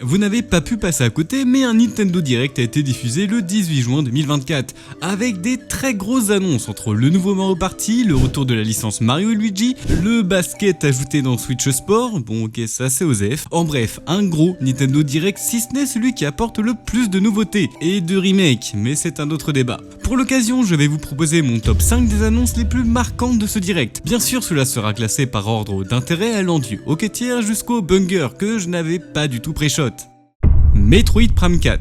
Vous n'avez pas pu passer à côté, mais un Nintendo Direct a été diffusé le 18 juin 2024, avec des très grosses annonces entre le nouveau Mario Party, le retour de la licence Mario et Luigi, le basket ajouté dans Switch Sport, bon ok ça c'est OSEF, en bref, un gros Nintendo Direct si ce n'est celui qui apporte le plus de nouveautés et de remakes, mais c'est un autre débat. Pour l'occasion, je vais vous proposer mon top 5 des annonces les plus marquantes de ce Direct. Bien sûr, cela sera classé par ordre d'intérêt allant du hockey tiers jusqu'au banger que je n'avais pas du tout pré-shot. Metroid Prime 4.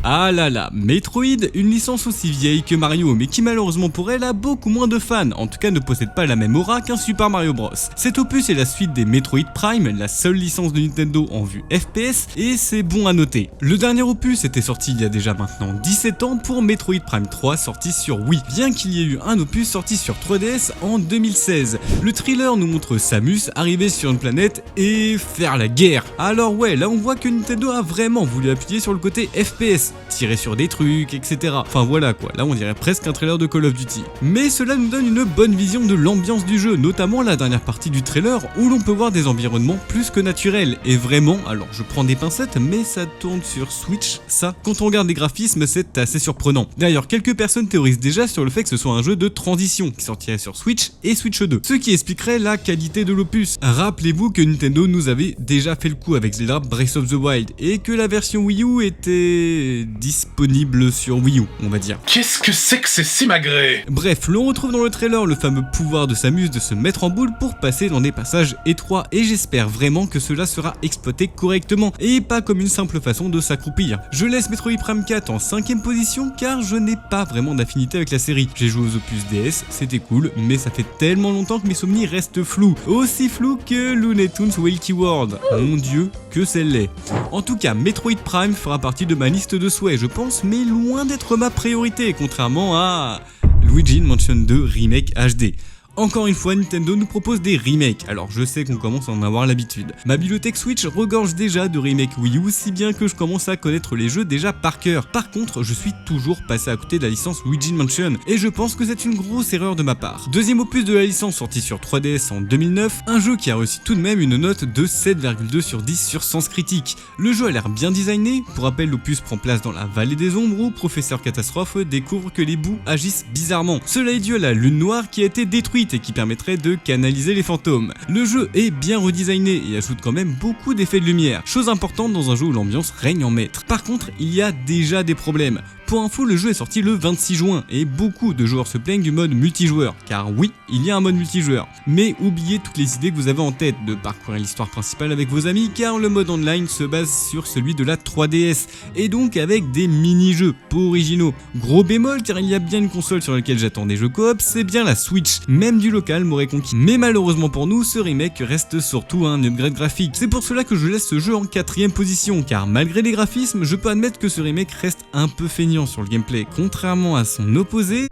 Ah là là, Metroid, une licence aussi vieille que Mario, mais qui malheureusement pour elle a beaucoup moins de fans, en tout cas ne possède pas la même aura qu'un Super Mario Bros. Cet opus est la suite des Metroid Prime, la seule licence de Nintendo en vue FPS, et c'est bon à noter. Le dernier opus était sorti il y a déjà maintenant 17 ans pour Metroid Prime 3 sorti sur Wii, bien qu'il y ait eu un opus sorti sur 3DS en 2016. Le thriller nous montre Samus arriver sur une planète et faire la guerre. Alors ouais, là on voit que Nintendo a vraiment voulu appuyer sur le côté FPS, tirer sur des trucs, etc. Enfin voilà quoi, là on dirait presque un trailer de Call of Duty. Mais cela nous donne une bonne vision de l'ambiance du jeu, notamment la dernière partie du trailer où l'on peut voir des environnements plus que naturels. Et vraiment, alors je prends des pincettes, mais ça tourne sur Switch, ça. Quand on regarde les graphismes, c'est assez surprenant. D'ailleurs, quelques personnes théorisent déjà sur le fait que ce soit un jeu de transition qui sortirait sur Switch et Switch 2, ce qui expliquerait la qualité de l'opus. Rappelez-vous que Nintendo nous avait déjà fait le coup avec Zelda Breath of the Wild et que la version Wii U était disponible sur Wii U, on va dire. Qu'est-ce que c'est que ces simagrées ? Bref, l'on retrouve dans le trailer le fameux pouvoir de Samus de se mettre en boule pour passer dans des passages étroits et j'espère vraiment que cela sera exploité correctement et pas comme une simple façon de s'accroupir. Je laisse Metroid Prime 4 en 5ème position car je n'ai pas vraiment d'affinité avec la série. J'ai joué aux opus DS, c'était cool, mais ça fait tellement longtemps que mes souvenirs restent flous. Aussi flous que Looney Tunes Wacky World. Mon dieu, que celle-là. En tout cas, Metroid Prime fera partie de ma liste de souhaits, je pense, mais loin d'être ma priorité, contrairement à Luigi Mansion 2 Remake HD. Encore une fois, Nintendo nous propose des remakes, alors je sais qu'on commence à en avoir l'habitude. Ma bibliothèque Switch regorge déjà de remakes Wii U, si bien que je commence à connaître les jeux déjà par cœur. Par contre, je suis toujours passé à côté de la licence Luigi Mansion, et je pense que c'est une grosse erreur de ma part. Deuxième opus de la licence sorti sur 3DS en 2009, un jeu qui a reçu tout de même une note de 7,2 sur 10 sur Sens Critique. Le jeu a l'air bien designé, pour rappel l'opus prend place dans la vallée des ombres où Professeur Catastrophe découvre que les bouts agissent bizarrement. Cela est dû à la lune noire qui a été détruite et qui permettrait de canaliser les fantômes. Le jeu est bien redesigné et ajoute quand même beaucoup d'effets de lumière, chose importante dans un jeu où l'ambiance règne en maître. Par contre, il y a déjà des problèmes. Pour info, le jeu est sorti le 26 juin et beaucoup de joueurs se plaignent du mode multijoueur, car oui, il y a un mode multijoueur. Mais oubliez toutes les idées que vous avez en tête de parcourir l'histoire principale avec vos amis, car le mode online se base sur celui de la 3DS, et donc avec des mini-jeux pas originaux. Gros bémol, car il y a bien une console sur laquelle j'attends des jeux coop, c'est bien la Switch. Même du local m'aurait conquis. Mais malheureusement pour nous, ce remake reste surtout un upgrade graphique. C'est pour cela que je laisse ce jeu en 4ème position, car malgré les graphismes, je peux admettre que ce remake reste un peu feignant sur le gameplay, contrairement à son opposé,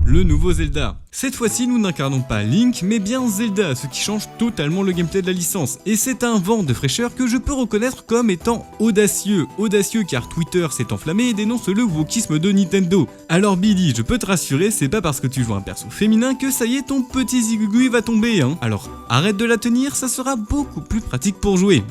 le nouveau Zelda. Cette fois-ci, nous n'incarnons pas Link, mais bien Zelda, ce qui change totalement le gameplay de la licence. Et c'est un vent de fraîcheur que je peux reconnaître comme étant audacieux. Audacieux car Twitter s'est enflammé et dénonce le wokisme de Nintendo. Alors Billy, je peux te rassurer, c'est pas parce que tu joues un perso féminin que ça y est, ton petit zigouigou va tomber, hein. Alors arrête de la tenir, ça sera beaucoup plus pratique pour jouer.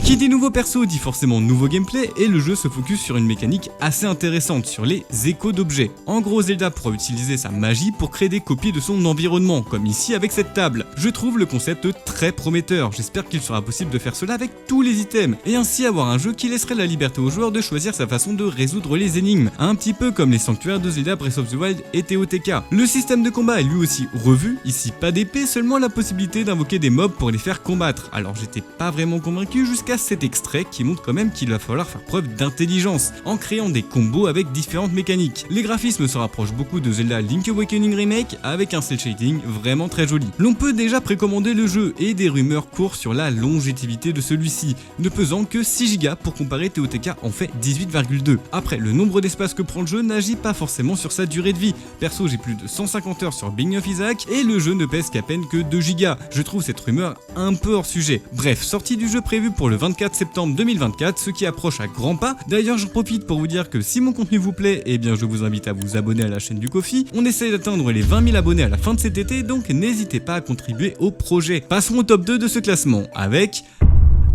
Qui dit nouveau perso dit forcément nouveau gameplay et le jeu se focus sur une mécanique assez intéressante, sur les échos d'objets. En gros, Zelda pourra utiliser sa magie pour créer des copies de son environnement, comme ici avec cette table. Je trouve le concept très prometteur, j'espère qu'il sera possible de faire cela avec tous les items, et ainsi avoir un jeu qui laisserait la liberté aux joueurs de choisir sa façon de résoudre les énigmes, un petit peu comme les sanctuaires de Zelda Breath of the Wild et TOTK. Le système de combat est lui aussi revu, ici pas d'épée, seulement la possibilité d'invoquer des mobs pour les faire combattre. Alors j'étais pas vraiment convaincu jusqu'à cet extrait qui montre quand même qu'il va falloir faire preuve d'intelligence, en créant des combos avec différentes mécaniques. Les graphismes se rapprochent beaucoup de Zelda Link Awakening Remake, avec un cel shading vraiment très joli. L'on peut déjà précommander le jeu et des rumeurs courent sur la longévité de celui-ci, ne pesant que 6 Go pour comparer TOTK en fait 18,2. Après, le nombre d'espace que prend le jeu n'agit pas forcément sur sa durée de vie. Perso, j'ai plus de 150 heures sur Binding of Isaac et le jeu ne pèse qu'à peine que 2 Go. Je trouve cette rumeur un peu hors sujet. Bref, sortie du jeu prévue pour le 24 septembre 2024, ce qui approche à grands pas. D'ailleurs, j'en profite pour vous dire que si mon contenu vous plaît, eh bien je vous invite à vous abonner à la chaîne du Ko-fi. On essaie d'atteindre les 20 000 abonnés à la fin de cet été, donc n'hésitez pas à contribuer au projet. Passons au top 2 de ce classement avec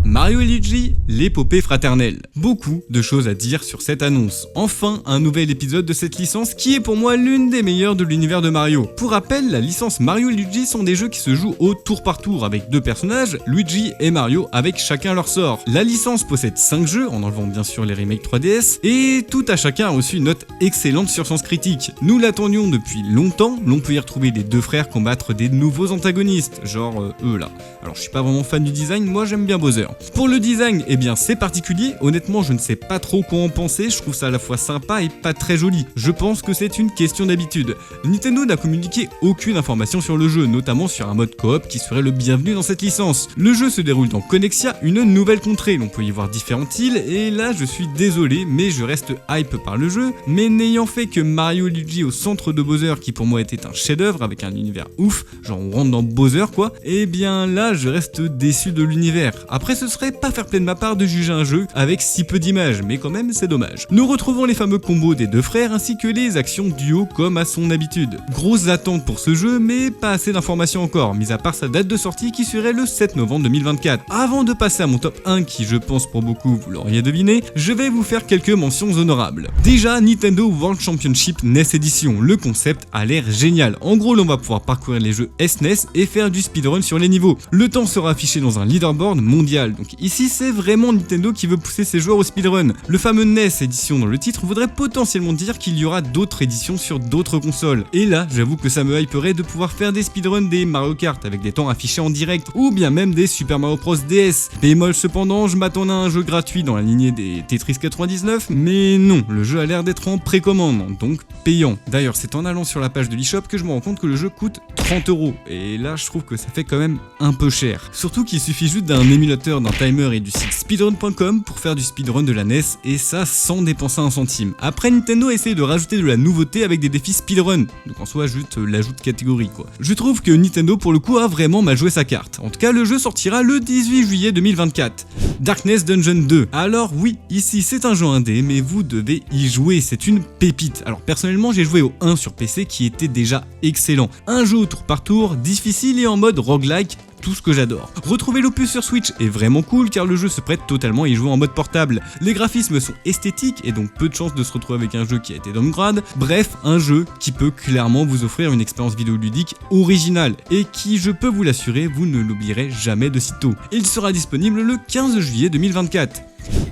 Mario et Luigi, l'épopée fraternelle. Beaucoup de choses à dire sur cette annonce. Enfin, un nouvel épisode de cette licence qui est pour moi l'une des meilleures de l'univers de Mario. Pour rappel, la licence Mario et Luigi sont des jeux qui se jouent au tour par tour avec deux personnages, Luigi et Mario, avec chacun leur sort. La licence possède 5 jeux, en enlevant bien sûr les remakes 3DS, et tout à chacun a reçu une note excellente sur Sens Critique. Nous l'attendions depuis longtemps, l'on peut y retrouver les deux frères combattre des nouveaux antagonistes, genre eux là. Alors je suis pas vraiment fan du design, moi j'aime bien Bowser. Pour le design, eh bien c'est particulier, honnêtement je ne sais pas trop quoi en penser, je trouve ça à la fois sympa et pas très joli. Je pense que c'est une question d'habitude. Nintendo n'a communiqué aucune information sur le jeu, notamment sur un mode coop qui serait le bienvenu dans cette licence. Le jeu se déroule dans Connexia, une nouvelle contrée, l'on peut y voir différentes îles, et là je suis désolé, mais je reste hype par le jeu, mais n'ayant fait que Mario et Luigi au centre de Bowser, qui pour moi était un chef-d'œuvre avec un univers ouf, genre on rentre dans Bowser quoi, et bien là je reste déçu de l'univers. Après ce serait pas fair play de ma part de juger un jeu avec si peu d'images, mais quand même c'est dommage. Nous retrouvons les fameux combos des deux frères ainsi que les actions duo comme à son habitude. Grosse attente pour ce jeu, mais pas assez d'informations encore, mis à part sa date de sortie qui serait le 7 novembre 2024. Avant de passer à mon top 1 qui je pense pour beaucoup vous l'auriez deviné, je vais vous faire quelques mentions honorables. Déjà Nintendo World Championship NES Edition, le concept a l'air génial. En gros l'on va pouvoir parcourir les jeux SNES et faire du speedrun sur les niveaux. Le temps sera affiché dans un leaderboard mondial, donc ici c'est vraiment Nintendo qui veut pousser ses joueurs au speedrun. Le fameux NES édition dans le titre voudrait potentiellement dire qu'il y aura d'autres éditions sur d'autres consoles. Et là j'avoue que ça me hyperait de pouvoir faire des speedruns des Mario Kart avec des temps affichés en direct, ou bien même des Super Mario Bros DS. Bémol cependant, je m'attendais à un jeu gratuit dans la lignée des Tetris 99, mais non, le jeu a l'air d'être en précommande, donc payant. D'ailleurs c'est en allant sur la page de l'eShop que je me rends compte que le jeu coûte 30€, et là je trouve que ça fait quand même un peu cher. Surtout qu'il suffit juste d'un émulateur, d'un timer et du site speedrun.com pour faire du speedrun de la NES, et ça sans dépenser un centime. Après Nintendo a essayé de rajouter de la nouveauté avec des défis speedrun, donc en soi juste l'ajout de catégorie quoi. Je trouve que Nintendo pour le coup a vraiment mal joué sa carte. En tout cas le jeu sortira le 18 juillet 2024. Darkness Dungeon 2. Alors oui, ici c'est un jeu indé, mais vous devez y jouer, c'est une pépite. Alors personnellement j'ai joué au 1 sur PC qui était déjà excellent. Un jeu au tour par tour, difficile et en mode roguelike, tout ce que j'adore. Retrouver l'opus sur Switch est vraiment cool car le jeu se prête totalement à y jouer en mode portable. Les graphismes sont esthétiques et donc peu de chances de se retrouver avec un jeu qui a été downgrade. Bref, un jeu qui peut clairement vous offrir une expérience vidéoludique originale et qui, je peux vous l'assurer, vous ne l'oublierez jamais de sitôt. Il sera disponible le 15 juillet 2024.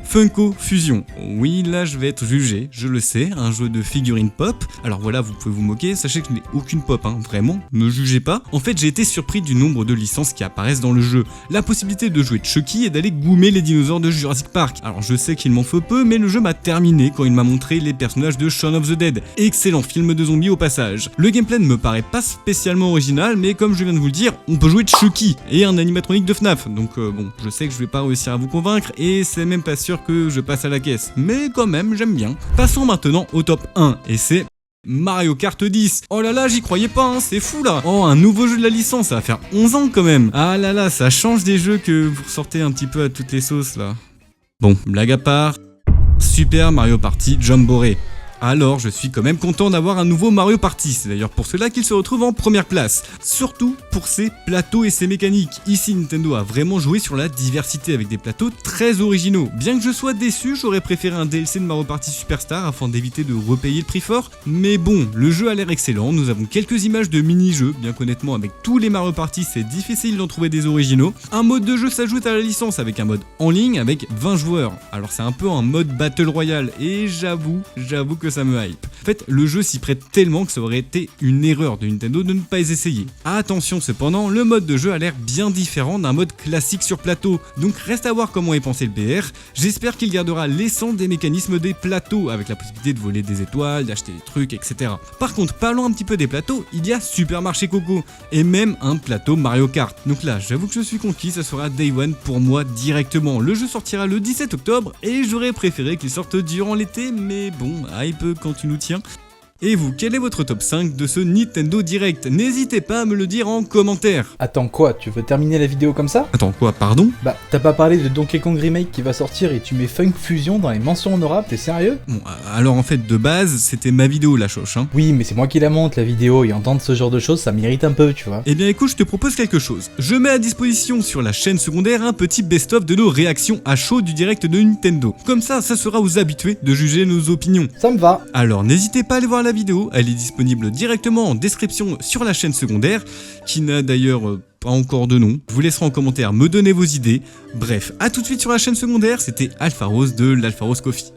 Funko Fusion. Oui, là je vais être jugé, je le sais, un jeu de figurines pop. Alors voilà, vous pouvez vous moquer, sachez que je n'ai aucune pop, vraiment, me jugez pas. En fait, j'ai été surpris du nombre de licences qui apparaissent dans le jeu. La possibilité de jouer Chucky et d'aller goumer les dinosaures de Jurassic Park. Alors je sais qu'il m'en faut peu, mais le jeu m'a terminé quand il m'a montré les personnages de Shaun of the Dead. Excellent film de zombies au passage. Le gameplay ne me paraît pas spécialement original, mais comme je viens de vous le dire, on peut jouer Chucky et un animatronique de FNAF. Donc bon, je sais que je vais pas réussir à vous convaincre et c'est même pas sûr que je passe à la caisse, mais quand même j'aime bien. Passons maintenant au top 1 et c'est Mario Kart 10. Oh là là, j'y croyais pas, c'est fou là. Oh, un nouveau jeu de la licence, ça va faire 11 ans quand même. Ah là là, ça change des jeux que vous ressortez un petit peu à toutes les sauces là. Bon, blague à part, Super Mario Party Jamboree. Alors je suis quand même content d'avoir un nouveau Mario Party, c'est d'ailleurs pour cela qu'il se retrouve en première place. Surtout pour ses plateaux et ses mécaniques. Ici Nintendo a vraiment joué sur la diversité avec des plateaux très originaux. Bien que je sois déçu, j'aurais préféré un DLC de Mario Party Superstar afin d'éviter de repayer le prix fort. Mais bon, le jeu a l'air excellent, nous avons quelques images de mini-jeux, bien qu'honnêtement avec tous les Mario Party c'est difficile d'en trouver des originaux. Un mode de jeu s'ajoute à la licence avec un mode en ligne avec 20 joueurs. Alors c'est un peu un mode Battle Royale et j'avoue que ça me hype. En fait, le jeu s'y prête tellement que ça aurait été une erreur de Nintendo de ne pas les essayer. Attention cependant, le mode de jeu a l'air bien différent d'un mode classique sur plateau, donc reste à voir comment est pensé le BR. J'espère qu'il gardera l'essence des mécanismes des plateaux, avec la possibilité de voler des étoiles, d'acheter des trucs, etc. Par contre, parlons un petit peu des plateaux, il y a Super Marché Coco, et même un plateau Mario Kart. Donc là, j'avoue que je suis conquis, ça sera Day One pour moi directement. Le jeu sortira le 17 octobre, et j'aurais préféré qu'il sorte durant l'été, mais bon, hype quand tu nous tiens. Et vous, quel est votre top 5 de ce Nintendo Direct? N'hésitez pas à me le dire en commentaire. Attends quoi, tu veux terminer la vidéo comme ça? Attends quoi, pardon? Bah, t'as pas parlé de Donkey Kong Remake qui va sortir et tu mets Funk Fusion dans les mentions honorables, t'es sérieux? Bon, alors en fait, de base, c'était ma vidéo la choche, hein. Oui, mais c'est moi qui la monte la vidéo et entendre ce genre de choses, ça m'irrite un peu, tu vois. Eh bien écoute, je te propose quelque chose. Je mets à disposition sur la chaîne secondaire un petit best-of de nos réactions à chaud du direct de Nintendo. Comme ça sera aux habitués de juger nos opinions. Ça me va. Alors n'hésitez pas à aller voir la vidéo, elle est disponible directement en description sur la chaîne secondaire, qui n'a d'ailleurs pas encore de nom. Je vous laisserai en commentaire me donner vos idées. Bref, à tout de suite sur la chaîne secondaire, c'était Alpha Rose de l'Alpha Rose Coffee.